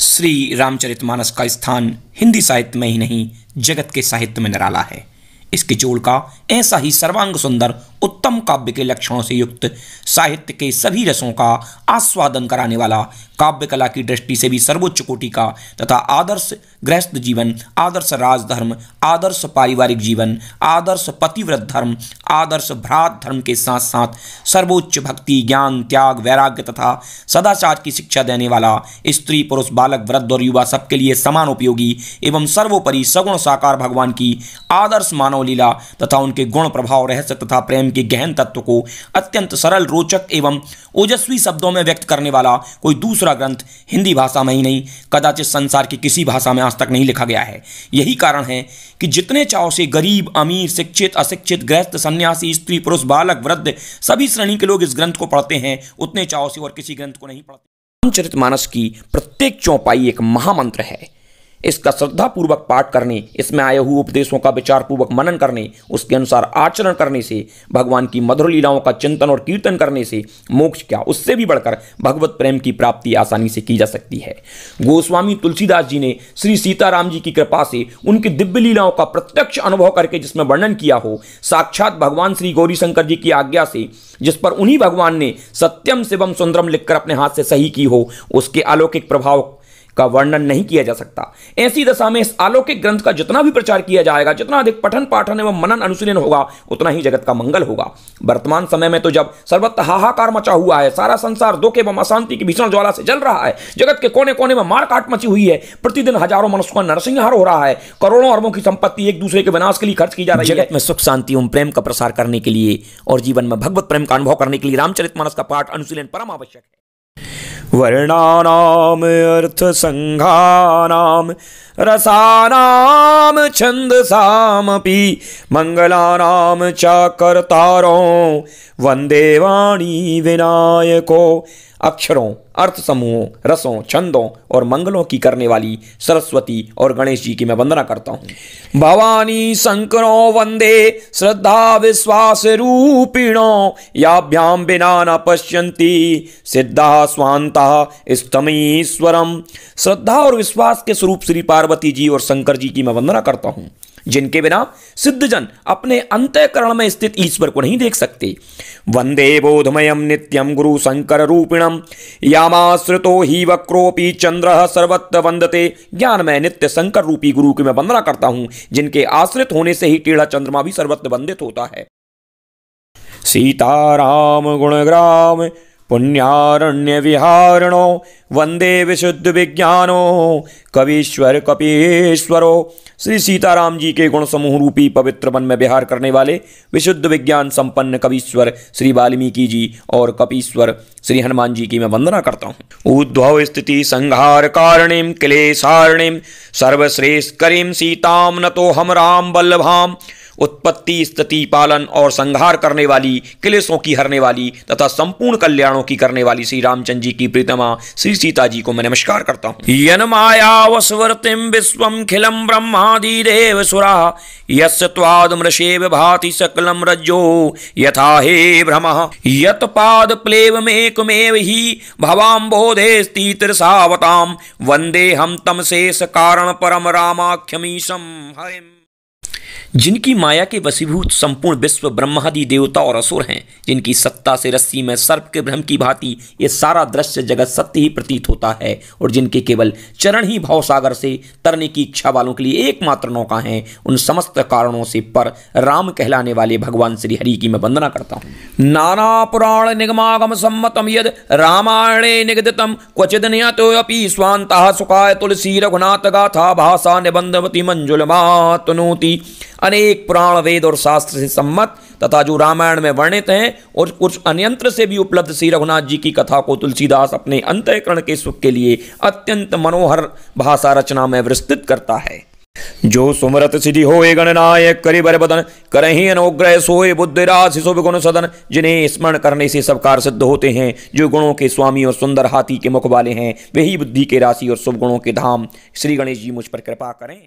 श्री रामचरितमानस का स्थान हिंदी साहित्य में ही नहीं जगत के साहित्य में निराला है। इसके जोड़ का ऐसा ही सर्वांग सुंदर उत्तम काव्य के लक्षणों से युक्त साहित्य के सभी रसों का आस्वादन कराने वाला, काव्य कला की दृष्टि से भी सर्वोच्च कोटि का तथा आदर्श गृहस्थ जीवन, आदर्श राजधर्म, आदर्श पारिवारिक जीवन, आदर्श पतिव्रत धर्म, आदर्श भ्रात धर्म के साथ साथ सर्वोच्च भक्ति, ज्ञान, त्याग, वैराग्य तथा सदाचार की शिक्षा देने वाला, स्त्री पुरुष बालक वृद्ध और युवा सबके लिए समान उपयोगी एवं सर्वोपरि सगुण साकार भगवान की आदर्श मानव लीला तथा उनके गुण, प्रभाव, रहस्य तथा प्रेम के गहन तत्व को अत्यंत सरल, रोचक एवं ओजस्वी शब्दों में व्यक्त करने वाला कोई दूसरा ग्रंथ हिंदी भाषा में ही नहीं, कदाचित संसार की किसी भाषा में आज तक नहीं लिखा गया है। यही कारण है कि जितने चाव से गरीब, अमीर, शिक्षित, अशिक्षित, गृहस्थ, सन्यासी, स्त्री, पुरुष, बालक, वृद्ध सभी श्रेणी के लोग इस ग्रंथ को पढ़ते हैं, उतने चाव से और किसी ग्रंथ को नहीं पढ़ते। रामचरितमानस की प्रत्येक चौपाई एक महामंत्र है। इसका श्रद्धापूर्वक पाठ करने, इसमें आए हुए उपदेशों का विचारपूर्वक मनन करने, उसके अनुसार आचरण करने से, भगवान की मधुर लीलाओं का चिंतन और कीर्तन करने से मोक्ष क्या, उससे भी बढ़कर भगवत प्रेम की प्राप्ति आसानी से की जा सकती है। गोस्वामी तुलसीदास जी ने श्री सीताराम जी की कृपा से उनकी दिव्य लीलाओं का प्रत्यक्ष अनुभव करके जिसमें वर्णन किया हो, साक्षात भगवान श्री गौरीशंकर जी की आज्ञा से जिस पर उन्हीं भगवान ने सत्यम शिवम सुंदरम लिखकर अपने हाथ से सही की हो, उसके अलौकिक प्रभाव का वर्णन नहीं किया जा सकता। ऐसी दशा में इस अलौकिक ग्रंथ का जितना भी प्रचार किया जाएगा, जितना अधिक पठन पाठन एवं मनन अनुशीलन होगा, उतना ही जगत का मंगल होगा। वर्तमान समय में तो जब सर्वत्र हाहाकार मचा हुआ है, सारा संसार दुख एवं अशांति की भीषण ज्वाला से जल रहा है, जगत के कोने कोने में मार काट मची हुई है, प्रतिदिन हजारों मनुष्यों का नरसंहार हो रहा है, करोड़ों अरबों की संपत्ति एक दूसरे के विनाश के लिए खर्च की जा रही है। जगत में सुख शांति एवं प्रेम का प्रसार करने के लिए और जीवन में भगवत प्रेम का अनुभव करने के लिए रामचरितमानस का पाठ अनुशीलन परम आवश्यक है। वर्णानाम अर्थ संघानाम रसानाम छंदसामपि मंगलानाम च कर्तारो वंदे वाणी विनायको। अक्षरों, अर्थ समूहों, रसों, छंदों और मंगलों की करने वाली सरस्वती और गणेश जी की मैं वंदना करता हूँ। भवानी शंकरों वंदे श्रद्धा विश्वास रूपिणो याभ्याम बिना न पश्यन्ति सिद्धा स्वांता स्तमीश्वरम। श्रद्धा और विश्वास के स्वरूप श्री पार्वती जी और शंकर जी की मैं वंदना करता हूँ, जिनके बिना सिद्धजन अपने अंतःकरण में स्थित ईश्वर को नहीं देख सकते। वंदे बोधमयम नित्यम गुरु शंकर रूपिणम यामाश्रितो ही वक्रोपि चंद्र सर्वत्र वंदते। ज्ञान में नित्य शंकर रूपी गुरु की मैं वंदना करता हूं, जिनके आश्रित होने से ही टेढ़ा चंद्रमा भी सर्वत्र वंदित होता है। सीताराम गुणग्राम पुण्यारण्य विहारणो वंदे विशुद्ध विज्ञानो कवीश्वर कपीश्वरो। श्री सीताराम जी के गुण समूह रूपी पवित्र वन में विहार करने वाले विशुद्ध विज्ञान संपन्न कवीश्वर श्री वाल्मीकि जी और कपीश्वर श्री हनुमान जी की मैं वंदना करता हूँ। उद्भव स्थिति संहार कारणीम क्लेशारणीम सर्वश्रेष्ठ करीम सीताम नतो हम राम वल्लभाम। उत्पत्ति, स्थिति, पालन और संहार करने वाली, क्लेशों की हरने वाली तथा संपूर्ण कल्याणों की करने वाली श्री रामचंद्र जी की प्रीतमा श्री सीता जी को मैं नमस्कार करता हूँ। यन माया वसवर्तिम विश्वम खिलम ब्रह्मादि देव सुरा यस्य त्वादमृषेव भाति सकलम रज्जो यथा हे भ्रमः यत पाद प्लेवमेकमेव ही भवाम्बोधे स्थितिरसावताम वंदे हम तम शेष कारण परम रामाख्यमीशम हरिम। जिनकी माया के वशीभूत संपूर्ण विश्व ब्रह्मादि देवता और असुर हैं, जिनकी सत्ता से रस्सी में सर्प के भ्रम की भांति ये सारा दृश्य जगत सत्य ही प्रतीत होता है और जिनके केवल चरण ही भवसागर से तरने की इच्छा वालों के लिए एकमात्र नौका हैं, उन समस्त कारणों से पर राम कहलाने वाले भगवान श्री हरि की मैं वंदना करता हूँ। नाना पुराण निगमागम सम्मतम यद रामायणे निगदितम क्वचिद नियतोऽपि स्वान्तः सुखाय तुलसी रघुनाथ गाथा भाषा निबंधवती मंजुलमातनोति। अनेक पुराण, वेद और शास्त्र से सम्मत तथा जो रामायण में वर्णित हैं और कुछ अन्यंत्र से भी उपलब्ध श्री रघुनाथ जी की कथा को तुलसीदास अपने अंतःकरण के सुख के लिए अत्यंत मनोहर भाषा रचना में विस्तृत करता है। जो सुमरत सिद्धि होए गणनायक करि बर बदन करहि अनुग्रह सोए बुद्धिराज शिशु गुण सदन। जिन्हें स्मरण करने से सब कार्य सिद्ध होते हैं, जो गुणों के स्वामी और सुंदर हाथी के मुख वाले हैं, वही बुद्धि के राशि और शुभ गुणों के धाम। श्री गणेश जी मुझ पर कृपा करें।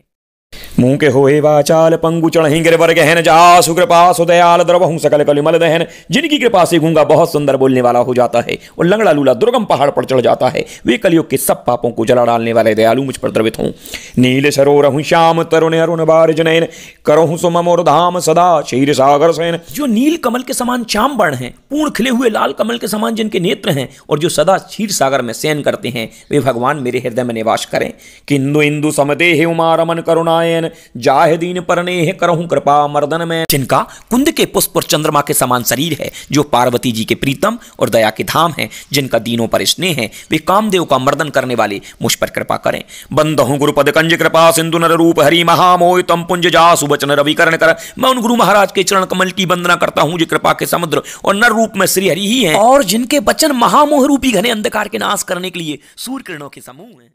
मुंह के होए वाचाल पंगु चढ़ही गिरवर गहन जासु कृपा सुदयाल द्रवहु सकल कलिमल दहन। जिनकी कृपा से गूंगा बहुत सुंदर बोलने वाला हो जाता है और लंगड़ा लूला दुर्गम पहाड़ पर चढ़ जाता है, वे कलयुग के सब पापों को जला डालने वाले दयालु मुझ पर द्रवित हों। नील सरोरहु श्याम तरुण अरुण बारिज नयन करहु सुममोर धाम सदा क्षीर सागर सेन। जो नील कमल के समान श्याम वर्ण हैं, पूर्ण खिले हुए लाल कमल के समान जिनके नेत्र हैं और जो सदा क्षीर सागर में शयन करते हैं, वे भगवान मेरे हृदय में निवास करें। किंदु इंदु समदेह उमा रमन करुणायन जाहे दीन परनेह करहु कृपा मर्दन में। जिनका कुंद के पुष्प और चंद्रमा के समान शरीर है, जो पार्वती जी के प्रीतम और दया के धाम है, जिनका दीनों पर स्नेह है, वे कामदेव का मर्दन करने वाले मुझ पर कृपा करें। बंदहु गुरुपद कंज कृपा सिंधु नर रूप हरि महामोहि तम पुंज जासु वचन रविकरण कर। मैं उन गुरु महाराज के चरण कमल की वंदना करता हूं जो कृपा के समुद्र और नर रूप में श्री हरि ही हैं और जिनके वचन महामोह रूपी घने अंधकार के नाश करने के लिए सूर्य किरणों के समूह हैं।